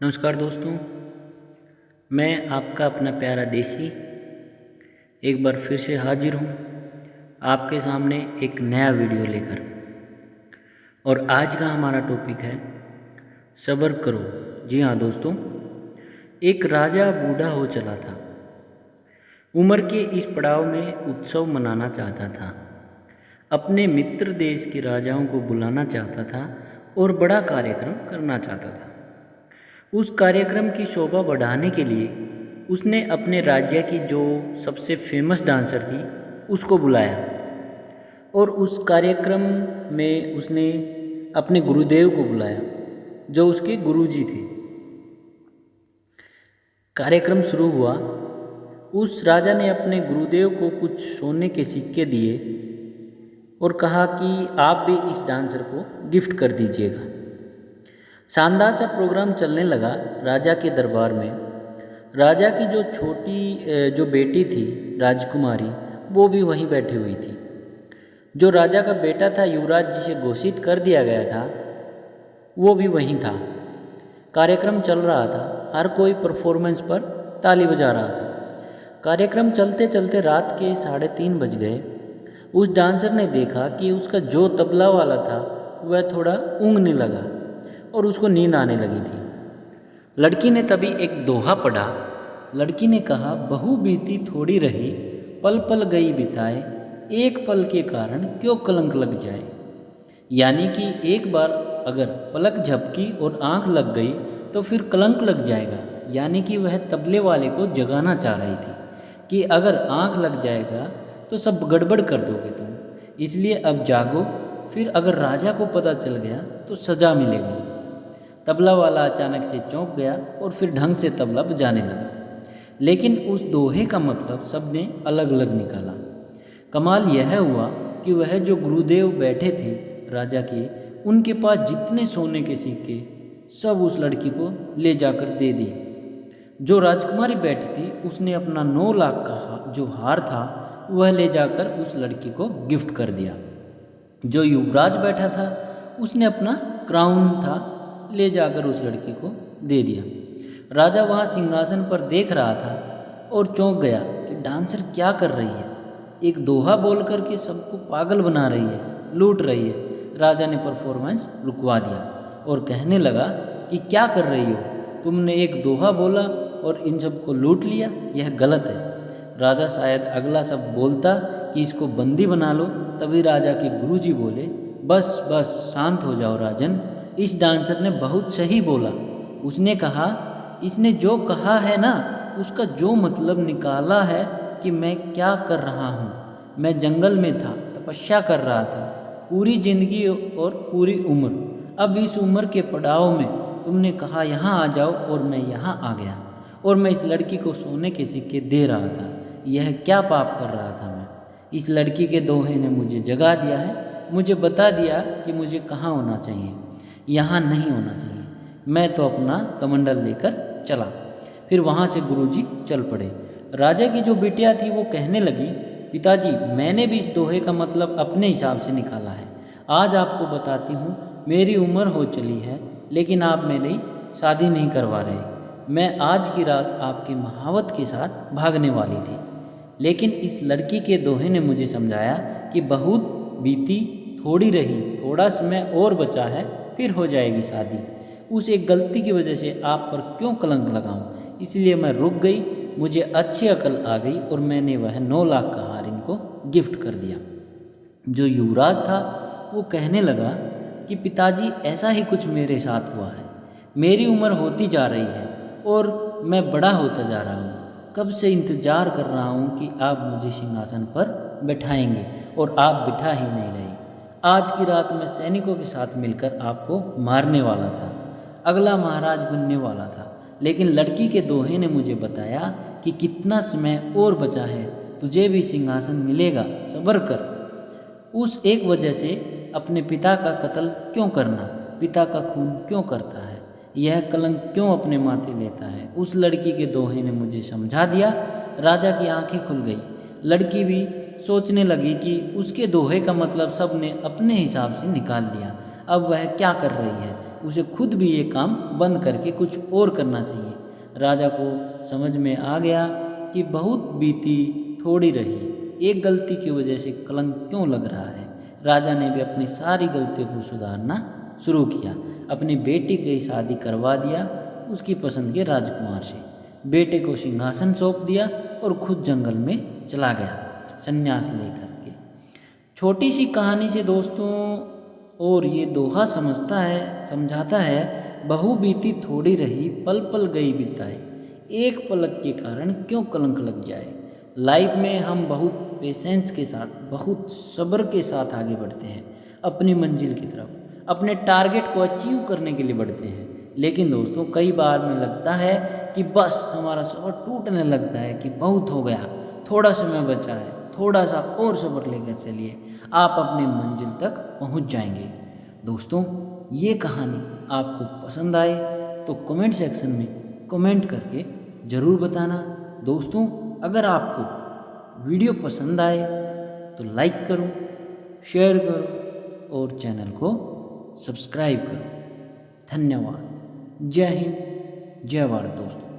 नमस्कार दोस्तों, मैं आपका अपना प्यारा देसी एक बार फिर से हाजिर हूँ आपके सामने एक नया वीडियो लेकर। और आज का हमारा टॉपिक है सब्र करो। जी हाँ दोस्तों, एक राजा बूढ़ा हो चला था। उम्र के इस पड़ाव में उत्सव मनाना चाहता था, अपने मित्र देश के राजाओं को बुलाना चाहता था और बड़ा कार्यक्रम करना चाहता था। उस कार्यक्रम की शोभा बढ़ाने के लिए उसने अपने राज्य की जो सबसे फेमस डांसर थी उसको बुलाया और उस कार्यक्रम में उसने अपने गुरुदेव को बुलाया जो उसके गुरुजी थे। कार्यक्रम शुरू हुआ। उस राजा ने अपने गुरुदेव को कुछ सोने के सिक्के दिए और कहा कि आप भी इस डांसर को गिफ्ट कर दीजिएगा। शानदार सा प्रोग्राम चलने लगा राजा के दरबार में। राजा की जो बेटी थी राजकुमारी, वो भी वहीं बैठी हुई थी। जो राजा का बेटा था युवराज, जिसे घोषित कर दिया गया था, वो भी वहीं था। कार्यक्रम चल रहा था, हर कोई परफॉर्मेंस पर ताली बजा रहा था। कार्यक्रम चलते चलते रात के 3:30 बज गए। उस डांसर ने देखा कि उसका जो तबला वाला था वह थोड़ा ऊँघने लगा और उसको नींद आने लगी थी। लड़की ने तभी एक दोहा पढ़ा। लड़की ने कहा, बहू बीती थोड़ी रही, पल पल गई बिताए, एक पल के कारण क्यों कलंक लग जाए। यानी कि एक बार अगर पलक झपकी और आंख लग गई तो फिर कलंक लग जाएगा। यानी कि वह तबले वाले को जगाना चाह रही थी कि अगर आंख लग जाएगा तो सब गड़बड़ कर दोगे तुम, इसलिए अब जागो, फिर अगर राजा को पता चल गया तो सज़ा मिलेगी। तबला वाला अचानक से चौंक गया और फिर ढंग से तबला बजाने लगा। लेकिन उस दोहे का मतलब सबने अलग अलग निकाला। कमाल यह हुआ कि वह जो गुरुदेव बैठे थे राजा के, उनके पास जितने सोने के सिक्के सब उस लड़की को ले जाकर दे दिए। जो राजकुमारी बैठी थी उसने अपना 9 लाख का जो हार था वह ले जाकर उस लड़की को गिफ्ट कर दिया। जो युवराज बैठा था उसने अपना क्राउन था ले जाकर उस लड़की को दे दिया। राजा वहाँ सिंहासन पर देख रहा था और चौंक गया कि डांसर क्या कर रही है। एक दोहा बोल करके सबको पागल बना रही है, लूट रही है। राजा ने परफॉर्मेंस रुकवा दिया और कहने लगा कि क्या कर रही हो, तुमने एक दोहा बोला और इन सबको लूट लिया, यह गलत है। राजा शायद अगला सब बोलता कि इसको बंदी बना लो, तभी राजा के गुरुजी बोले, बस बस शांत हो जाओ राजन, इस डांसर ने बहुत सही बोला। उसने कहा, इसने जो कहा है ना उसका जो मतलब निकाला है कि मैं क्या कर रहा हूँ। मैं जंगल में था, तपस्या कर रहा था पूरी जिंदगी और पूरी उम्र। अब इस उम्र के पड़ाव में तुमने कहा यहाँ आ जाओ और मैं यहाँ आ गया और मैं इस लड़की को सोने के सिक्के दे रहा था। यह क्या पाप कर रहा था मैं। इस लड़की के दोहे ने मुझे जगा दिया है, मुझे बता दिया कि मुझे कहाँ होना चाहिए, यहाँ नहीं होना चाहिए। मैं तो अपना कमंडल लेकर चला। फिर वहाँ से गुरुजी चल पड़े। राजा की जो बिटिया थी वो कहने लगी, पिताजी मैंने भी इस दोहे का मतलब अपने हिसाब से निकाला है। आज आपको बताती हूँ, मेरी उम्र हो चली है लेकिन आप मेरी शादी नहीं करवा रहे। मैं आज की रात आपके महावत के साथ भागने वाली थी, लेकिन इस लड़की के दोहे ने मुझे समझाया कि बहुत बीती थोड़ी रही, थोड़ा समय और बचा है, फिर हो जाएगी शादी। उस एक गलती की वजह से आप पर क्यों कलंक लगाऊं, इसलिए मैं रुक गई। मुझे अच्छी अकल आ गई और मैंने वह 9 लाख का हार इनको गिफ्ट कर दिया। जो युवराज था वो कहने लगा कि पिताजी ऐसा ही कुछ मेरे साथ हुआ है। मेरी उम्र होती जा रही है और मैं बड़ा होता जा रहा हूँ। कब से इंतज़ार कर रहा हूँ कि आप मुझे सिंहासन पर बैठाएंगे और आप बिठा ही नहीं रहे। आज की रात मैं सैनिकों के साथ मिलकर आपको मारने वाला था, अगला महाराज बनने वाला था, लेकिन लड़की के दोहे ने मुझे बताया कि कितना समय और बचा है, तुझे भी सिंहासन मिलेगा, सब्र कर। उस एक वजह से अपने पिता का कत्ल क्यों करना, पिता का खून क्यों करता है, यह कलंक क्यों अपने माथे लेता है। उस लड़की के दोहे ने मुझे समझा दिया। राजा की आंखें खुल गई। लड़की भी सोचने लगी कि उसके दोहे का मतलब सब ने अपने हिसाब से निकाल लिया। अब वह क्या कर रही है, उसे खुद भी ये काम बंद करके कुछ और करना चाहिए। राजा को समझ में आ गया कि बहुत बीती थोड़ी रही, एक गलती की वजह से कलंक क्यों लग रहा है। राजा ने भी अपनी सारी गलतियों को सुधारना शुरू किया। अपनी बेटी की शादी करवा दिया उसकी पसंद के राजकुमार से, बेटे को सिंहासन सौंप दिया और खुद जंगल में चला गया संन्यास लेकर के। छोटी सी कहानी से दोस्तों और ये दोहा समझाता है, बहू बीती थोड़ी रही पल पल गई बिताई, एक पलक के कारण क्यों कलंक लग जाए। लाइफ में हम बहुत पेशेंस के साथ, बहुत सब्र के साथ आगे बढ़ते हैं अपनी मंजिल की तरफ, अपने टारगेट को अचीव करने के लिए बढ़ते हैं। लेकिन दोस्तों कई बार में लगता है कि बस हमारा सब्र टूटने लगता है कि बहुत हो गया, थोड़ा समय बचा है, थोड़ा सा और सब्र लेकर चलिए, आप अपनी मंजिल तक पहुंच जाएंगे। दोस्तों ये कहानी आपको पसंद आए तो कमेंट सेक्शन में कमेंट करके ज़रूर बताना। दोस्तों अगर आपको वीडियो पसंद आए तो लाइक करो, शेयर करो और चैनल को सब्सक्राइब करो। धन्यवाद। जय हिंद, जय भारत दोस्तों।